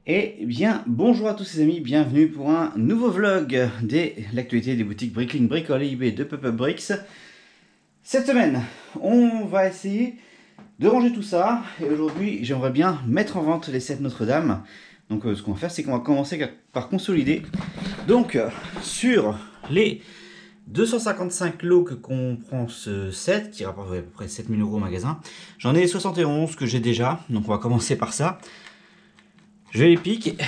Et bien, bonjour à tous les amis, bienvenue pour un nouveau vlog de l'actualité des boutiques Bricklink, Bricole et eBay de Pop-Up Bricks. Cette semaine, on va essayer de ranger tout ça. Et aujourd'hui, j'aimerais bien mettre en vente les sets Notre-Dame. Donc ce qu'on va faire, c'est qu'on va commencer par consolider. Donc, sur les 255 lots que comprend ce set, qui rapporte à peu près 7000 € au magasin, j'en ai 71 que j'ai déjà. Donc on va commencer par ça. Je les pique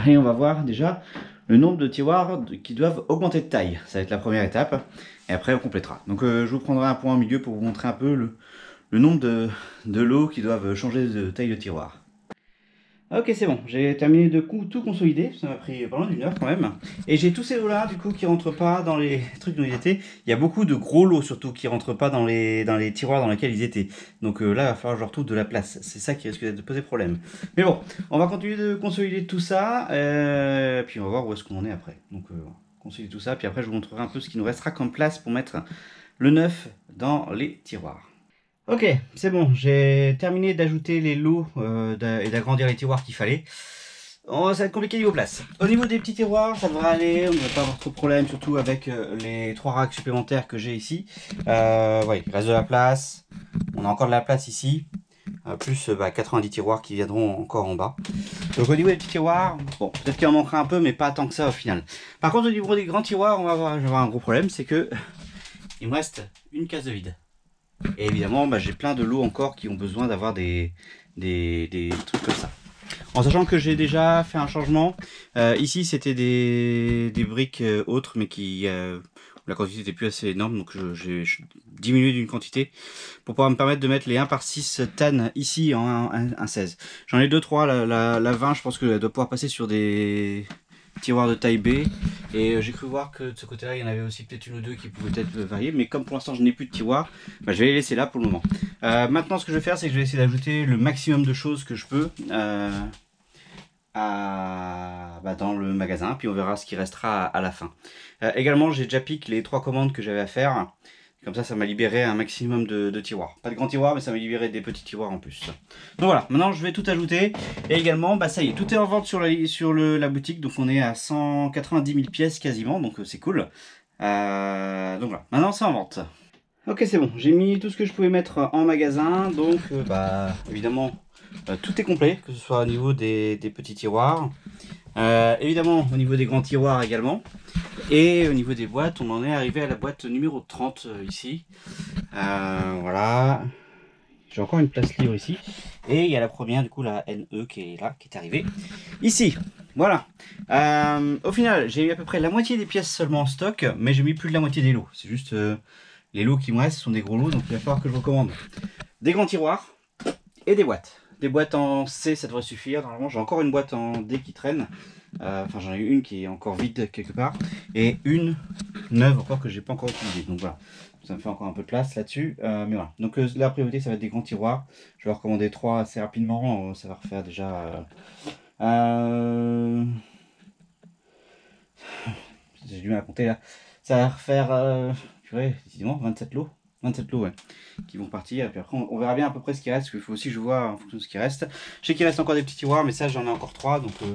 et on va voir déjà le nombre de tiroirs qui doivent augmenter de taille. Ça va être la première étape et après on complétera. Donc je vous prendrai un point au milieu pour vous montrer un peu le nombre de lots qui doivent changer de taille de tiroir. Ok, c'est bon, j'ai terminé de tout consolider, ça m'a pris pas loin d'une heure quand même. Et j'ai tous ces lots là du coup qui rentrent pas dans les trucs dont ils étaient. Il y a beaucoup de gros lots surtout qui rentrent pas dans les tiroirs dans lesquels ils étaient. Donc là il va falloir que je retrouve de la place. C'est ça qui risque de poser problème. Mais bon, on va continuer de consolider tout ça. Puis on va voir où est-ce qu'on en est après. Donc consolider tout ça, puis après je vous montrerai un peu ce qui nous restera comme place pour mettre le neuf dans les tiroirs. Ok, c'est bon, j'ai terminé d'ajouter les lots et d'agrandir les tiroirs qu'il fallait. Oh, ça va être compliqué niveau place. Au niveau des petits tiroirs, ça devrait aller, on ne va pas avoir trop de problème, surtout avec les 3 racks supplémentaires que j'ai ici. Ouais, il reste de la place, on a encore de la place ici, plus 90 tiroirs qui viendront encore en bas. Donc au niveau des petits tiroirs, bon, peut-être qu'il en manquera un peu, mais pas tant que ça au final. Par contre, au niveau des grands tiroirs, je vais avoir un gros problème, c'est que il me reste une case de vide. Et évidemment, j'ai plein de lots encore qui ont besoin d'avoir des trucs comme ça. En sachant que j'ai déjà fait un changement. Ici, c'était des briques autres, mais qui la quantité n'était plus assez énorme. Donc j'ai diminué d'une quantité pour pouvoir me permettre de mettre les 1 par 6 tannes ici en 1 16. J'en ai 2-3. La 20, je pense qu'elle doit pouvoir passer sur des tiroirs de taille B, et j'ai cru voir que de ce côté là il y en avait aussi peut-être une ou deux qui pouvaient être variées, mais comme pour l'instant je n'ai plus de tiroirs, je vais les laisser là pour le moment. Maintenant ce que je vais faire, c'est que je vais essayer d'ajouter le maximum de choses que je peux dans le magasin, puis on verra ce qui restera à la fin. Également j'ai déjà piqué les 3 commandes que j'avais à faire. Comme ça m'a libéré un maximum de tiroirs. Pas de grands tiroirs, mais ça m'a libéré des petits tiroirs en plus. Donc voilà, maintenant je vais tout ajouter. Et également, ça y est, tout est en vente sur la boutique. Donc on est à 190 000 pièces quasiment, donc c'est cool. Donc voilà, maintenant c'est en vente. Ok, c'est bon, j'ai mis tout ce que je pouvais mettre en magasin. Donc évidemment, tout est complet, que ce soit au niveau des petits tiroirs. Évidemment au niveau des grands tiroirs également. Et au niveau des boîtes, on en est arrivé à la boîte numéro 30 ici. Voilà. J'ai encore une place libre ici. Et il y a la première, du coup, la NE qui est là, qui est arrivée ici. Voilà. Au final, j'ai eu à peu près la moitié des pièces seulement en stock, mais j'ai mis plus de la moitié des lots. C'est juste les lots qui me restent sont des gros lots, donc il va falloir que je recommande des grands tiroirs et des boîtes. Des boîtes en C, ça devrait suffire. Normalement, j'ai encore une boîte en D qui traîne. Enfin, j'en ai une qui est encore vide quelque part. Et une neuve encore que j'ai pas encore utilisée. Donc voilà, ça me fait encore un peu de place là-dessus. Mais voilà. Donc la priorité, ça va être des grands tiroirs. Je vais en recommander 3 assez rapidement. Ça va refaire déjà... j'ai du mal à compter là. Ça va refaire... décidément, 27 lots. 27 lots, ouais, qui vont partir, et puis après on verra bien à peu près ce qui reste, parce qu'il faut aussi que je vois en fonction de ce qui reste. Je sais qu'il reste encore des petits tiroirs, mais ça j'en ai encore 3, donc je vais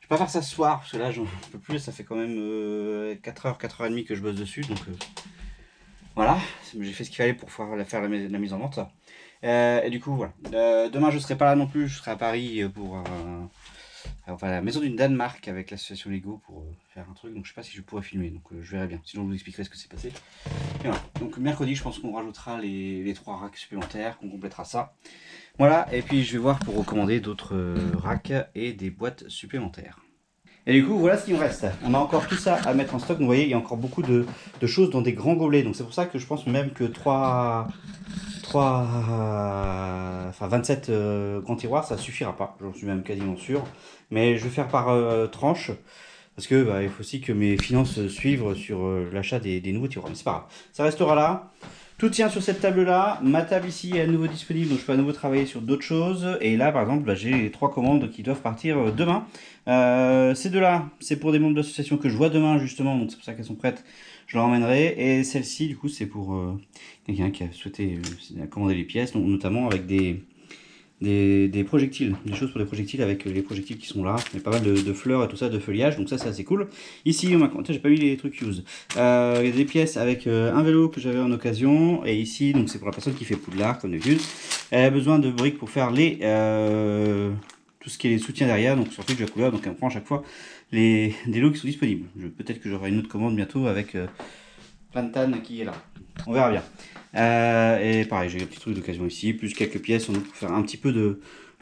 pas faire ça ce soir, parce que là j'en peux plus, ça fait quand même 4h, 4h30 que je bosse dessus, donc voilà, j'ai fait ce qu'il fallait pour pouvoir faire la mise en vente. Et du coup voilà, demain je serai pas là non plus, je serai à Paris pour la maison du Danemark avec l'association Lego pour faire un truc, donc je sais pas si je pourrais filmer, donc je verrai bien, sinon je vous expliquerai ce que c'est passé. Et voilà. Donc mercredi je pense qu'on rajoutera les 3 racks supplémentaires, qu'on complétera ça. Voilà, et puis je vais voir pour recommander d'autres racks et des boîtes supplémentaires. Et du coup voilà ce qu'il me reste. On a encore tout ça à mettre en stock, vous voyez il y a encore beaucoup de choses dans des grands gobelets, donc c'est pour ça que je pense même que 27 grands tiroirs ça suffira pas, j'en suis même quasiment sûr. Mais je vais faire par tranche. Parce que il faut aussi que mes finances suivent sur l'achat des nouveaux tiroirs. Mais c'est pas grave. Ça restera là. Tout tient sur cette table là. Ma table ici est à nouveau disponible. Donc je peux à nouveau travailler sur d'autres choses. Et là par exemple j'ai les 3 commandes qui doivent partir demain. Ces deux là c'est pour des membres de l'association que je vois demain justement. Donc c'est pour ça qu'elles sont prêtes. Je leur emmènerai. Et celle-ci du coup c'est pour quelqu'un qui a souhaité commander les pièces. Donc, notamment avec des des projectiles, des choses pour les projectiles avec les projectiles qui sont là. Il y a pas mal de fleurs et tout ça, de feuillage, donc ça c'est assez cool. Ici, j'ai pas mis les trucs use. Il y a des pièces avec un vélo que j'avais en occasion, et ici, donc c'est pour la personne qui fait Poudlard, comme d'habitude. Elle a besoin de briques pour faire les tout ce qui est les soutiens derrière, donc sur Twitch de la couleur, donc elle prend à chaque fois des lots qui sont disponibles. Peut-être que j'aurai une autre commande bientôt avec Plantan qui est là. On verra bien. Et pareil, j'ai des petits trucs d'occasion ici, plus quelques pièces pour faire un petit peu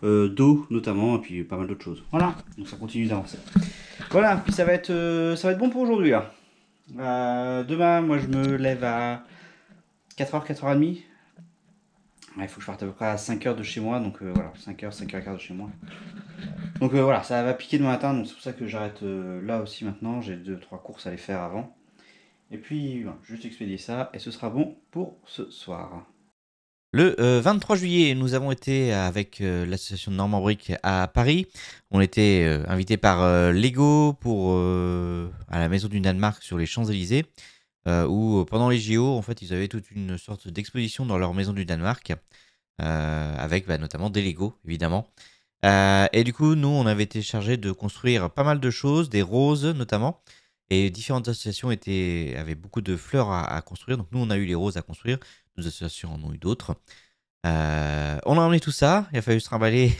d'eau notamment, et puis pas mal d'autres choses. Voilà, donc ça continue d'avancer. Voilà, puis ça va être bon pour aujourd'hui là. Demain, moi je me lève à 4h, 4h30. Il faut que je parte à peu près à 5h de chez moi, donc voilà, 5h, 5h15 de chez moi. Donc voilà, ça va piquer demain matin, donc c'est pour ça que j'arrête là aussi maintenant. J'ai 2-3 courses à aller faire avant. Et puis, voilà, juste expédier ça, et ce sera bon pour ce soir. Le 23 juillet, nous avons été avec l'association de Normand Brick à Paris. On était invités par Lego à la Maison du Danemark sur les Champs-Élysées, où pendant les JO, en fait, ils avaient toute une sorte d'exposition dans leur Maison du Danemark, avec notamment des Lego, évidemment. Et du coup, nous, on avait été chargés de construire pas mal de choses, des roses notamment. Et différentes associations avaient beaucoup de fleurs à construire. Donc nous, on a eu les roses à construire. Nos associations en ont eu d'autres. On a emmené tout ça. Il a fallu se trimballer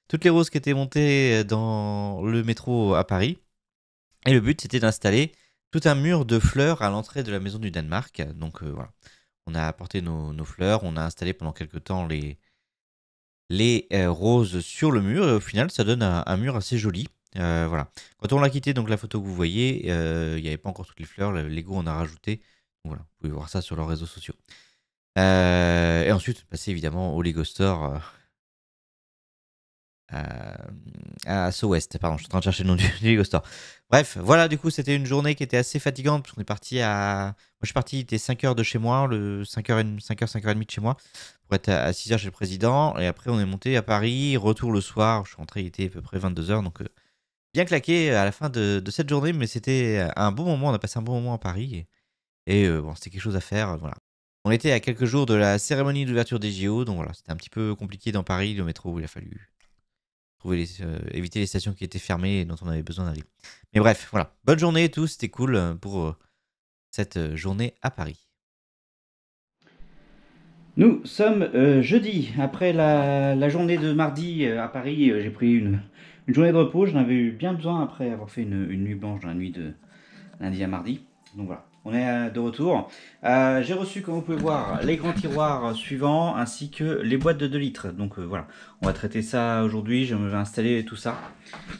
toutes les roses qui étaient montées dans le métro à Paris. Et le but, c'était d'installer tout un mur de fleurs à l'entrée de la Maison du Danemark. Donc voilà, on a apporté nos fleurs. On a installé pendant quelques temps les roses sur le mur. Et au final, ça donne un mur assez joli. Voilà. Quand on l'a quitté, donc la photo que vous voyez, il n'y avait pas encore toutes les fleurs. Le Lego on a rajouté. Donc voilà, vous pouvez voir ça sur leurs réseaux sociaux. Et ensuite, passer évidemment au Lego Store à So West. Pardon, je suis en train de chercher le nom du Lego Store. Bref, voilà, du coup, c'était une journée qui était assez fatigante parce qu'on est parti à. Moi, je suis parti, il était 5h de chez moi, 5h, 5h30 de chez moi, pour être à 6h chez le président. Et après, on est monté à Paris, retour le soir. Je suis rentré, il était à peu près 22h. Donc, bien claqué à la fin de cette journée, mais c'était un bon moment. On a passé un bon moment à Paris. Et bon, c'était quelque chose à faire. Voilà. On était à quelques jours de la cérémonie d'ouverture des JO, donc voilà, c'était un petit peu compliqué dans Paris, le métro, il a fallu éviter les stations qui étaient fermées et dont on avait besoin d'aller. Mais bref, voilà, bonne journée et tout, c'était cool pour cette journée à Paris. Nous sommes jeudi, après la journée de mardi à Paris, j'ai pris une journée de repos, j'en avais eu bien besoin après avoir fait une nuit blanche dans la nuit de lundi à mardi. Donc voilà, on est de retour. J'ai reçu, comme vous pouvez voir, les grands tiroirs suivants ainsi que les boîtes de 2 litres. Donc voilà, on va traiter ça aujourd'hui. Je vais installer tout ça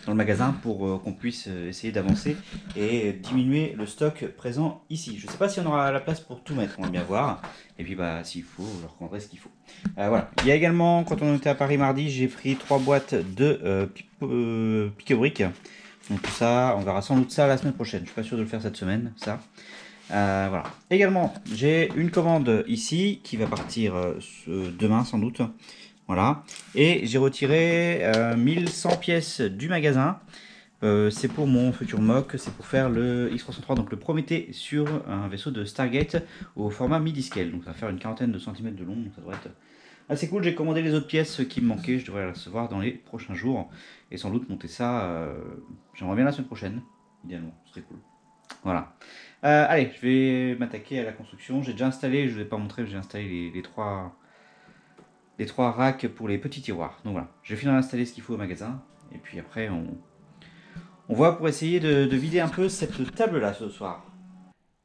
dans le magasin pour qu'on puisse essayer d'avancer et diminuer le stock présent ici. Je ne sais pas si on aura la place pour tout mettre, on va bien voir. Et puis s'il faut, je reprendrai ce qu'il faut. Voilà. Il y a également, quand on était à Paris mardi, j'ai pris 3 boîtes de pique-briques. Donc tout ça, on verra sans doute ça la semaine prochaine. Je suis pas sûr de le faire cette semaine, ça. Voilà. Également, j'ai une commande ici qui va partir demain sans doute. Voilà. Et j'ai retiré 1100 pièces du magasin. C'est pour mon futur mock, c'est pour faire le X303, donc le Prométhée sur un vaisseau de Stargate au format midi-scale. Donc ça va faire une quarantaine de centimètres de long, donc ça devrait être assez cool. J'ai commandé les autres pièces qui me manquaient, je devrais les recevoir dans les prochains jours. Et sans doute monter ça, j'aimerais bien la semaine prochaine, idéalement, ce serait cool. Voilà. Allez, je vais m'attaquer à la construction. J'ai déjà installé, je ne vous ai pas montré, j'ai installé les trois racks pour les petits tiroirs. Donc voilà, je vais finir d'installer ce qu'il faut au magasin. Et puis après, on voit pour essayer de vider un peu cette table-là ce soir.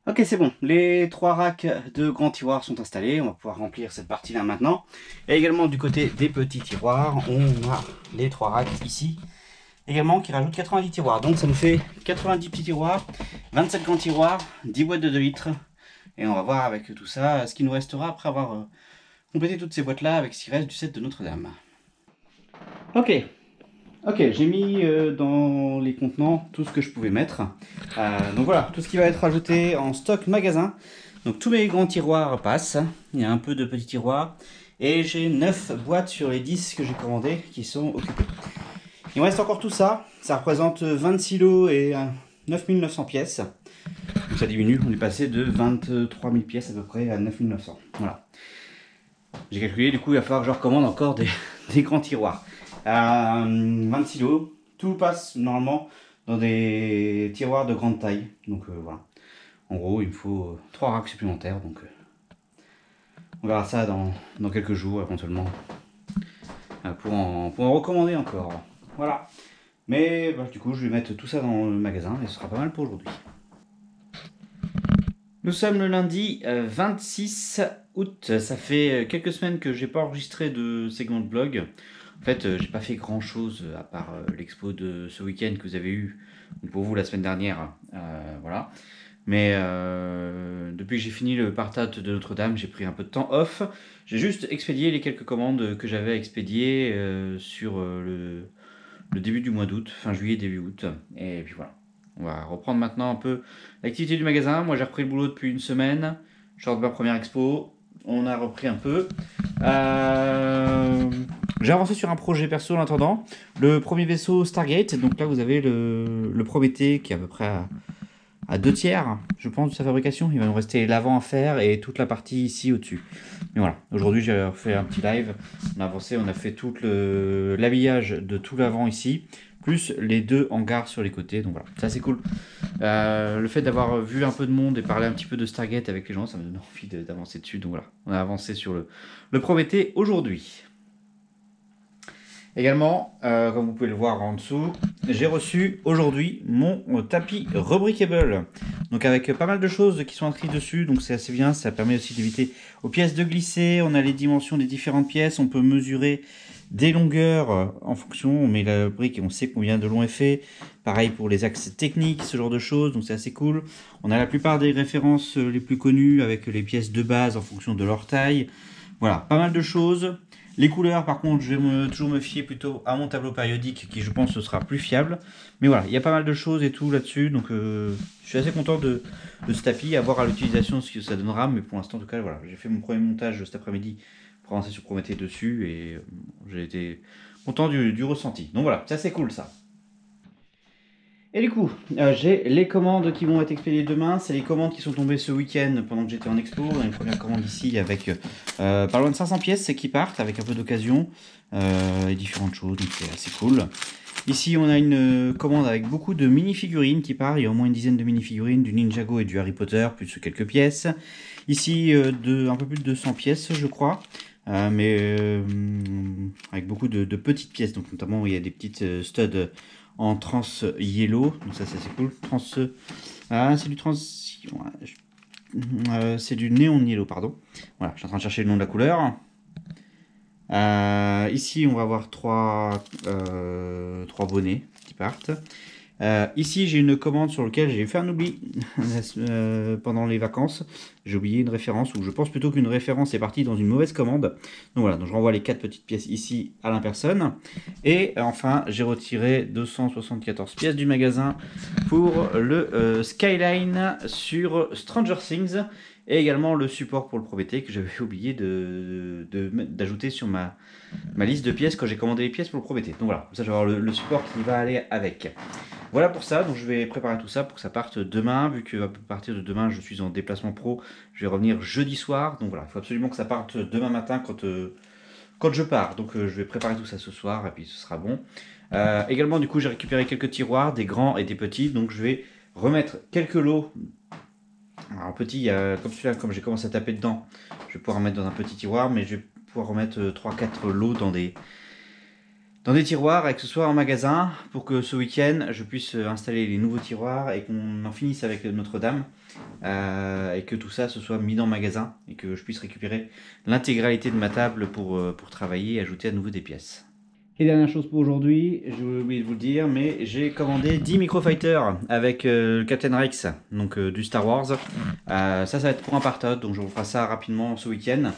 Ok, c'est bon. Les 3 racks de grands tiroirs sont installés. On va pouvoir remplir cette partie-là maintenant. Et également du côté des petits tiroirs, on a les 3 racks ici. Également qui rajoutent 90 tiroirs. Donc ça nous fait 90 petits tiroirs, 27 grands tiroirs, 10 boîtes de 2 litres. Et on va voir avec tout ça ce qui nous restera après avoir complété toutes ces boîtes-là avec ce qui reste du set de Notre-Dame. Ok, j'ai mis dans les contenants tout ce que je pouvais mettre. Donc voilà, tout ce qui va être rajouté en stock magasin. Donc tous mes grands tiroirs passent. Il y a un peu de petits tiroirs. Et j'ai 9 boîtes sur les 10 que j'ai commandées qui sont occupées. Il me reste encore tout ça. Ça représente 26 lots et 9900 pièces. Donc ça diminue. On est passé de 23 000 pièces à peu près à 9900. Voilà. J'ai calculé, du coup il va falloir que je recommande encore des grands tiroirs. 26 lots, tout passe normalement dans des tiroirs de grande taille. Donc voilà. En gros, il me faut 3 racks supplémentaires. Donc on verra ça dans quelques jours éventuellement. Pour en recommander encore. Voilà. Mais bah, du coup, je vais mettre tout ça dans le magasin et ce sera pas mal pour aujourd'hui. Nous sommes le lundi 26 août. Ça fait quelques semaines que j'ai pas enregistré de segment de vlog. En fait, j'ai pas fait grand chose à part l'expo de ce week-end que vous avez eu pour vous la semaine dernière. Voilà. Mais depuis que j'ai fini le partage de Notre-Dame, j'ai pris un peu de temps off. J'ai juste expédié les quelques commandes que j'avais à expédier sur le début du mois d'août, fin juillet, début août. Et puis voilà. On va reprendre maintenant un peu l'activité du magasin. Moi, j'ai repris le boulot depuis une semaine. Je sors de ma première expo. On a repris un peu. J'ai avancé sur un projet perso en attendant. Le premier vaisseau Stargate. Donc là, vous avez le Prométhée qui est à peu près à 2 tiers, je pense, de sa fabrication. Il va nous rester l'avant à faire et toute la partie ici au-dessus. Mais voilà, aujourd'hui j'ai fait un petit live. On a avancé, on a fait tout l'habillage de tout l'avant ici, plus les 2 hangars sur les côtés. Donc voilà, ça c'est cool. Le fait d'avoir vu un peu de monde et parlé un petit peu de Stargate avec les gens, ça me donne envie d'avancer dessus. Donc voilà, on a avancé sur le Prométhée aujourd'hui. Également, comme vous pouvez le voir en dessous, j'ai reçu aujourd'hui mon tapis Rebrickable. Donc avec pas mal de choses qui sont inscrites dessus, donc c'est assez bien, ça permet aussi d'éviter aux pièces de glisser. On a les dimensions des différentes pièces, on peut mesurer des longueurs en fonction, on met la brique et on sait combien de long est fait. Pareil pour les axes techniques, ce genre de choses, donc c'est assez cool. On a la plupart des références les plus connues avec les pièces de base en fonction de leur taille. Voilà, pas mal de choses. Les couleurs, par contre, je vais toujours me fier plutôt à mon tableau périodique qui, je pense, sera plus fiable. Mais voilà, il y a pas mal de choses et tout là-dessus. Donc, je suis assez content de ce tapis, à voir à l'utilisation ce que ça donnera. Mais pour l'instant, en tout cas, voilà, j'ai fait mon premier montage cet après-midi pour avancer sur Prométhée dessus. Et j'ai été content du ressenti. Donc voilà, c'est assez cool ça. Et du coup, j'ai les commandes qui vont être expédiées demain. C'est les commandes qui sont tombées ce week-end pendant que j'étais en expo. On a une première commande ici avec pas loin de 500 pièces qui partent avec un peu d'occasion et différentes choses. Donc c'est assez cool. Ici, on a une commande avec beaucoup de mini-figurines qui part. Il y a au moins une dizaine de mini-figurines, du Ninjago et du Harry Potter, plus quelques pièces. Ici, un peu plus de 200 pièces, je crois. Mais avec beaucoup de petites pièces. Donc notamment, il y a des petites studs en trans yellow, donc ça c'est cool. C'est du trans, c'est du néon yellow, pardon. Voilà, je suis en train de chercher le nom de la couleur. Ici on va avoir trois bonnets qui partent. Ici j'ai une commande sur laquelle j'ai fait un oubli pendant les vacances. J'ai oublié une référence, ou je pense plutôt qu'une référence est partie dans une mauvaise commande. Donc voilà, donc je renvoie les 4 petites pièces ici à la personne. Et enfin j'ai retiré 274 pièces du magasin pour le Skyline sur Stranger Things. Et également le support pour le Prométhée que j'avais oublié d'ajouter sur ma liste de pièces quand j'ai commandé les pièces pour le Prométhée. Donc voilà, comme ça je vais avoir le support qui va aller avec. Voilà pour ça, donc je vais préparer tout ça pour que ça parte demain, vu qu'à partir de demain je suis en déplacement pro, je vais revenir jeudi soir. Donc voilà, il faut absolument que ça parte demain matin quand je pars. Donc je vais préparer tout ça ce soir et puis ce sera bon. Également du coup j'ai récupéré quelques tiroirs, des grands et des petits, donc je vais remettre quelques lots. Alors petit, comme celui-là, comme j'ai commencé à taper dedans, je vais pouvoir en mettre dans un petit tiroir, mais je vais pouvoir remettre 3-4 lots dans des tiroirs et que ce soit en magasin pour que ce week-end je puisse installer les nouveaux tiroirs et qu'on en finisse avec Notre-Dame et que tout ça se soit mis dans le magasin et que je puisse récupérer l'intégralité de ma table pour travailler et ajouter à nouveau des pièces. Et dernière chose pour aujourd'hui, j'ai oublié de vous le dire, mais j'ai commandé 10 Microfighters avec le Captain Rex, donc du Star Wars. Ça va être pour un partage, donc je vous ferai ça rapidement ce week-end.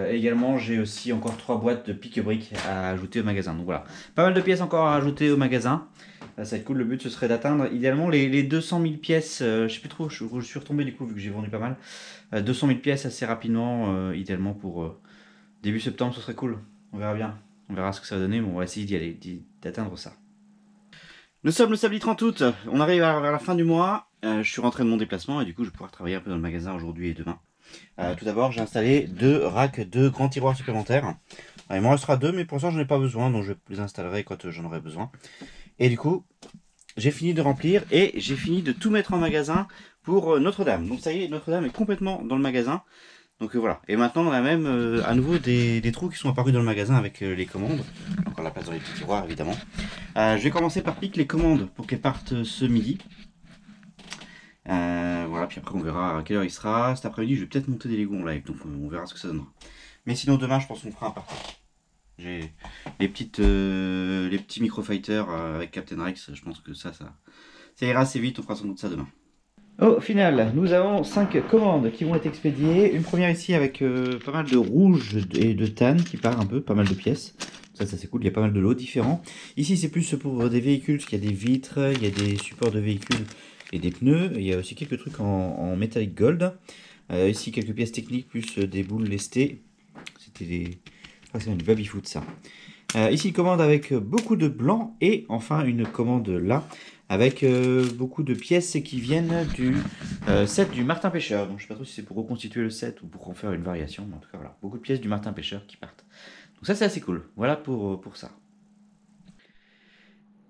Également, j'ai aussi encore 3 boîtes de pique-briques à ajouter au magasin. Donc voilà, pas mal de pièces encore à ajouter au magasin. Ça va être cool, le but ce serait d'atteindre idéalement les 200 000 pièces, je sais plus trop, je suis retombé du coup vu que j'ai vendu pas mal. 200 000 pièces assez rapidement, idéalement pour début septembre, ce serait cool, on verra bien. On verra ce que ça va donner, mais on va essayer d'atteindre ça. Nous sommes le samedi 30 août, on arrive vers la fin du mois. Je suis rentré de mon déplacement et du coup je vais pouvoir travailler un peu dans le magasin aujourd'hui et demain. Tout d'abord, j'ai installé 2 racks de grands tiroirs supplémentaires. Il m'en restera 2, mais pour l'instant, j'en ai pas besoin, donc je les installerai quand j'en aurai besoin. Et du coup, j'ai fini de remplir et j'ai fini de tout mettre en magasin pour Notre-Dame. Donc ça y est, Notre-Dame est complètement dans le magasin. Donc voilà. Et maintenant, on a même à nouveau des trous qui sont apparus dans le magasin avec les commandes. Encore la place dans les petits tiroirs, évidemment. Je vais commencer par piquer les commandes pour qu'elles partent ce midi. Voilà, puis après on verra à quelle heure il sera. Cet après-midi, je vais peut-être monter des Lego en live, donc on verra ce que ça donnera. Mais sinon, demain, je pense qu'on fera un partage. J'ai les petits microfighters avec Captain Rex, je pense que ça ira assez vite, on fera sans doute ça demain. Au final, nous avons 5 commandes qui vont être expédiées. Une première ici avec pas mal de rouge et de tan qui part un peu, pas mal de pièces. Ça c'est cool, il y a pas mal de lots différents. Ici c'est plus pour des véhicules, parce qu'il y a des vitres, il y a des supports de véhicules et des pneus. Il y a aussi quelques trucs en metallic gold. Ici quelques pièces techniques plus des boules lestées. C'était des... Je crois que c'est du baby-foot ça. Ici une commande avec beaucoup de blanc et enfin une commande là avec beaucoup de pièces qui viennent du set du Martin Pêcheur. Donc je ne sais pas trop si c'est pour reconstituer le set ou pour en faire une variation, mais en tout cas voilà, beaucoup de pièces du Martin Pêcheur qui partent. Donc ça c'est assez cool, voilà pour ça.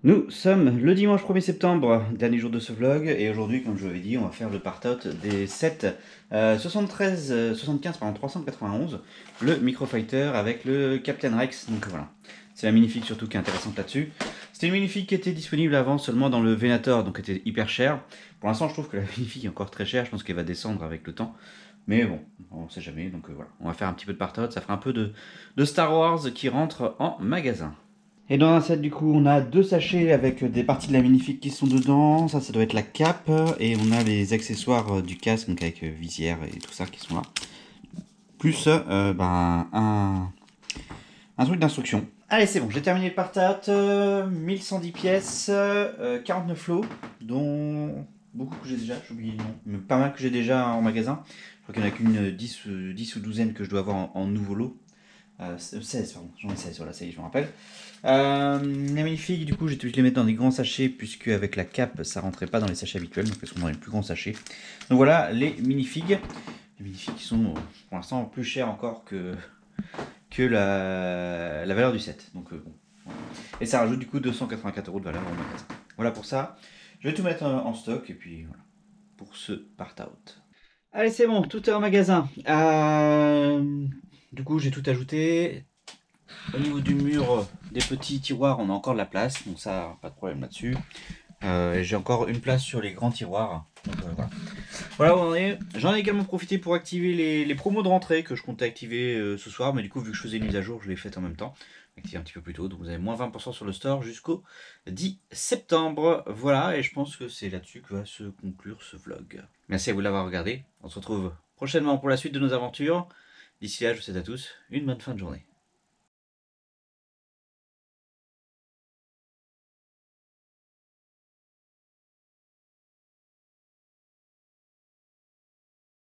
Nous sommes le dimanche 1er septembre, dernier jour de ce vlog, et aujourd'hui, comme je vous l'avais dit, on va faire le part-out des sets 75 par 391, le Microfighter avec le Captain Rex, donc voilà. C'est la minifig surtout qui est intéressante là-dessus. C'était une minifig qui était disponible avant seulement dans le Venator, donc était hyper cher. Pour l'instant, je trouve que la minifig est encore très chère, je pense qu'elle va descendre avec le temps. Mais bon, on sait jamais, donc voilà. On va faire un petit peu de part-out, ça fera un peu de Star Wars qui rentre en magasin. Et dans un set, du coup, on a 2 sachets avec des parties de la minifig qui sont dedans. Ça doit être la cape. Et on a les accessoires du casque, donc avec visière et tout ça qui sont là. Plus un truc d'instruction. Allez, c'est bon, j'ai terminé le part-out. 1110 pièces, 49 lots, dont beaucoup que j'ai déjà, j'ai oublié le nom, mais pas mal que j'ai déjà en magasin. Je crois qu'il n'y en a qu'une 10 ou douzaine que je dois avoir en nouveau lot. 16, pardon, j'en ai 16, voilà, ça y est, je me rappelle. Les minifigs, du coup, j'ai dû les mettre dans des grands sachets, puisque avec la cape, ça rentrait pas dans les sachets habituels, donc parce qu'on dans les plus grands sachets. Donc voilà, les minifigs. Les minifigs qui sont pour l'instant plus chers encore que la valeur du set. Donc bon. Voilà. Et ça rajoute du coup 284 € de valeur au magasin. Voilà pour ça. Je vais tout mettre en stock, et puis voilà, pour ce part-out. Allez, c'est bon, tout est en magasin. Du coup, j'ai tout ajouté. Au niveau du mur des petits tiroirs, on a encore de la place, donc ça, pas de problème là-dessus. J'ai encore une place sur les grands tiroirs. Donc, voilà. Voilà où on est. J'en ai également profité pour activer les promos de rentrée que je comptais activer ce soir, mais du coup, vu que je faisais une mise à jour, je l'ai faite en même temps. Activé un petit peu plus tôt, donc vous avez moins 20% sur le store jusqu'au 10 septembre. Voilà, et je pense que c'est là-dessus que va se conclure ce vlog. Merci à vous de l'avoir regardé. On se retrouve prochainement pour la suite de nos aventures. D'ici là, je vous souhaite à tous une bonne fin de journée.